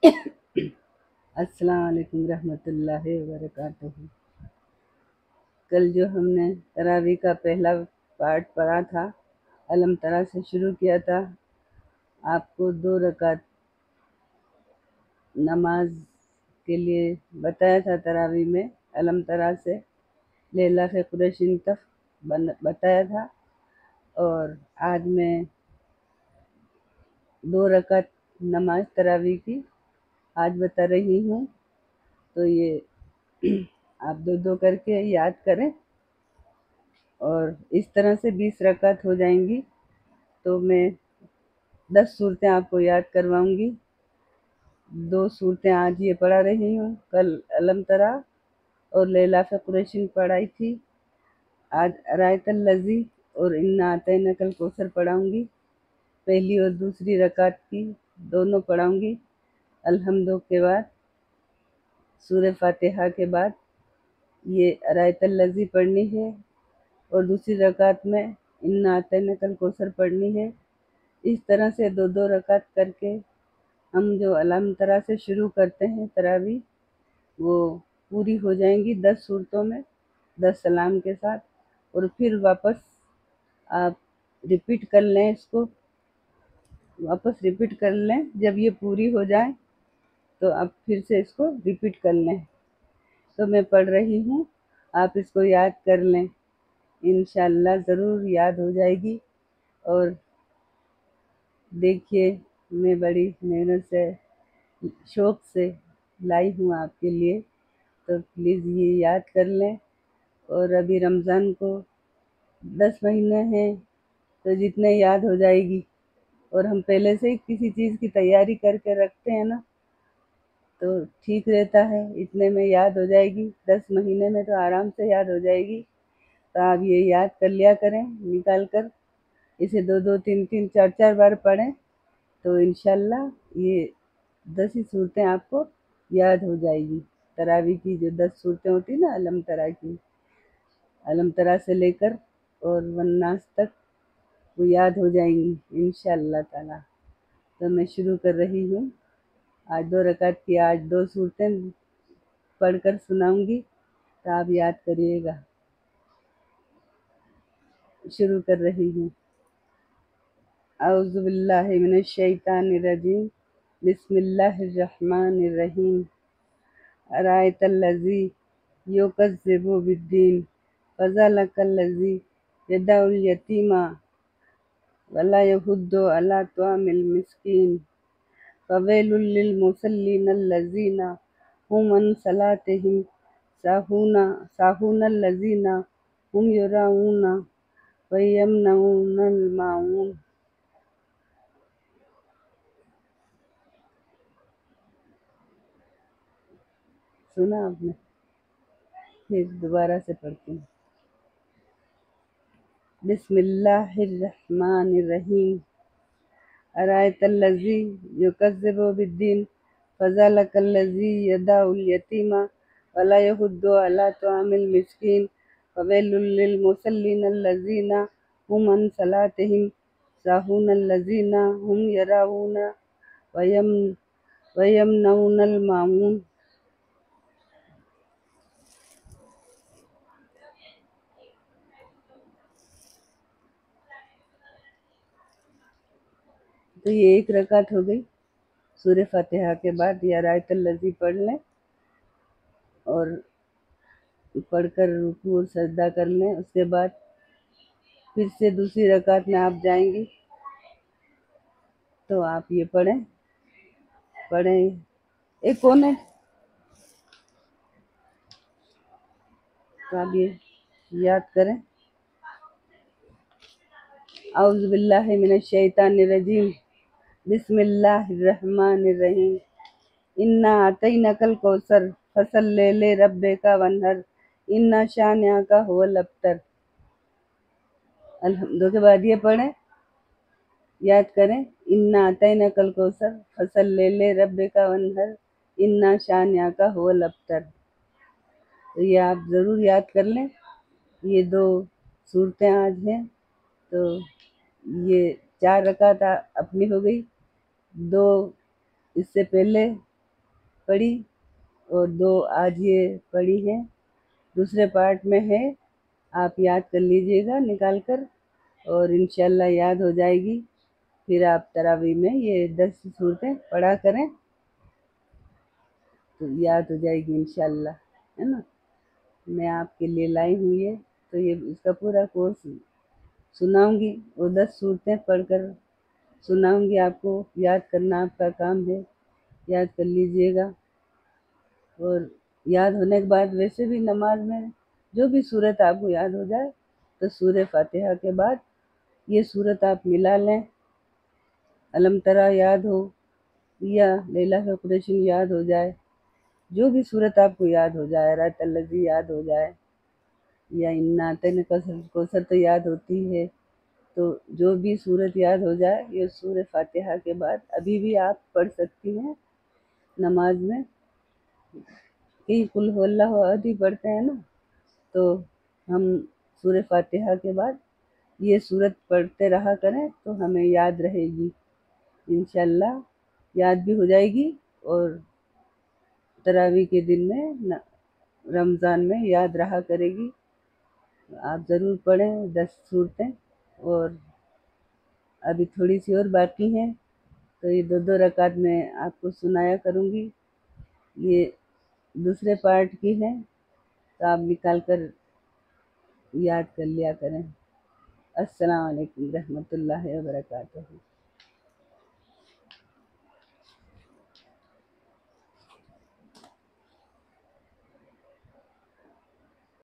अस्सलाम वालेकुम रहमतुल्लाहि वबरकातुहू। कल जो हमने तरावी का पहला पार्ट पढ़ा था, अलम तरा से शुरू किया था। आपको 2 रकात नमाज के लिए बताया था तरावी में, अलम तरा से लेला से कुरैशिन तक बताया था। और आज मैं 2 रकात नमाज तरावी की आज बता रही हूँ। तो ये आप 2-2 करके याद करें और इस तरह से 20 रकात हो जाएंगी। तो मैं 10 सूरतें आपको याद करवाऊंगी। 2 सूरतें आज ये पढ़ा रही हूँ, कल अलम तरा और लैला फी कुरैशिन पढ़ाई थी। आज रायतल लज़ी और इन्ना अतैनकल कौसर पढ़ाऊंगी। पहली और दूसरी रकात की दोनों पढ़ाऊंगी। अलहम्दो के बाद, सूरह फातिहा के बाद ये रायतल लज़ी पढ़नी है और दूसरी रकात में इन्ना अतैनकल कौसर पढ़नी है। इस तरह से 2-2 रकात करके हम जो अलम तरा से शुरू करते हैं तरावी, वो पूरी हो जाएंगी 10 सूरतों में, 10 सलाम के साथ। और फिर वापस आप रिपीट कर लें, इसको वापस रिपीट कर लें। जब ये पूरी हो जाए तो आप फिर से इसको रिपीट कर लें। तो मैं पढ़ रही हूँ, आप इसको याद कर लें, इंशाअल्लाह ज़रूर याद हो जाएगी। और देखिए, मैं बड़ी मेहनत से, शौक़ से लाई हूँ आपके लिए, तो प्लीज़ ये याद कर लें। और अभी रमज़ान को 10 महीने हैं, तो जितने याद हो जाएगी। और हम पहले से ही किसी चीज़ की तैयारी करके रखते हैं ना, तो ठीक रहता है, इतने में याद हो जाएगी। 10 महीने में तो आराम से याद हो जाएगी। तो आप ये याद कर लिया करें, निकाल कर इसे 2-2, 3-3, 4-4 बार पढ़ें, तो इंशाअल्लाह ये 10 ही सूरतें आपको याद हो जाएगी। तरावी की जो 10 सूरतें होती ना, अलम तरा की, अलम तरा से लेकर और वन्नास तक वो याद हो जाएंगी इंशाअल्लाह ताला। तो मैं शुरू कर रही हूँ। आज 2 रकात की आज 2 सूरतें पढ़कर सुनाऊंगी, तो आप याद करिएगा। शुरू कर रही हूँ। औज़ु बिल्लाहि मिनश शैतानिर रजीम। बिस्मिल्लाहिर रहमानिर रहीम। अरायतल लज़ी युकज़्ज़िबु बिद्दीन फ़ज़लिकल लज़ी यदउल यतीमा वला यहुद्दु अला तुआमिल मिस्कीन फ़वैलुल लिल मुसल्लीन अल्लज़ीना हुम अन सलातिहिम साहून अल्लज़ीना हुम युराऊन व यमनऊनल माऊन। सुना आपने? फिर दोबारा से पढ़ती हूँ। बिस्मिल्लाहिर्रहमानिर्रहीम। अरायतल लज़ी युकज़्ज़िबु बिद्दीन फ़ज़लिकल लज़ी यदउल यतीमा वला यहुद्दु अला तुआमिल मिस्कीन फ़वैलुल लिल मुसल्लीन अल्लज़ीना हुम अन सलातिहिम साहून अल्लज़ीना हुम यराऊन व यमनऊनल माऊन। तो ये 1 रकात हो गई। सूरह फातिहा के बाद या रायतल लज़ी पढ़ लें और पढ़कर रुकू और सजदा कर लें। उसके बाद फिर से दूसरी रकात में आप जाएंगी, तो आप ये पढ़ें। एक कौन है, तो आप ये याद करें। औज़ु बिल्लाहि मिनश शैतानिर रजीम। बिस्मिल्लाहिर रहमानिर रहीम। इन्ना अतैनकल कौसर फसल्लि लिरब्बिका वन्हर इन्ना शानिअका हुवल अब्तर। अलहम्दो के बाद ये पढ़ें, याद करें। इन्ना अतैनकल कौसर फसल्लि लिरब्बिका वन्हर इन्ना शानिअका हुवल अब्तर। तो ये आप ज़रूर याद कर लें। ये 2 सूरतें आज हैं, तो ये 4 रकात अपनी हो गई। 2 इससे पहले पढ़ी और 2 आज ये पढ़ी हैं। दूसरे पार्ट में है, आप याद कर लीजिएगा निकाल कर और इंशाल्लाह याद हो जाएगी। फिर आप तरावी में ये 10 सूरतें पढ़ा करें तो याद हो जाएगी इंशाल्लाह, है ना। मैं आपके लिए लाई हूँ ये, तो ये इसका पूरा कोर्स सुनाऊंगी और 10 सूरतें पढ़कर सुनाऊंगी आपको। याद करना आपका काम है, याद कर लीजिएगा। और याद होने के बाद वैसे भी नमाज में जो भी सूरत आपको याद हो जाए तो सूरह फातिहा के बाद ये सूरत आप मिला लें। अलम तरा याद हो या लैला का कुरैशी याद हो जाए, जो भी सूरत आपको याद हो जाए, रात अल्लज़ी याद हो जाए या इन्ना अतैना कौसर तो याद होती है। तो जो भी सूरत याद हो जाए ये सूरह फातिहा के बाद अभी भी आप पढ़ सकती हैं नमाज में। कि कुल हुवल्लाहु अहद ही पढ़ते हैं ना, तो हम सूरह फातिहा के बाद ये सूरत पढ़ते रहा करें तो हमें याद रहेगी इंशाल्लाह, याद भी हो जाएगी और तरावी के दिन में रमज़ान में याद रहा करेगी। आप ज़रूर पढ़ें 10 सूरतें। और अभी थोड़ी सी और बाकी हैं, तो ये 2-2 रकात में आपको सुनाया करूँगी। ये दूसरे पार्ट की है, तो आप निकाल कर याद कर लिया करें। अस्सलाम वालेकुम रहमतुल्लाहि व बरकातहू।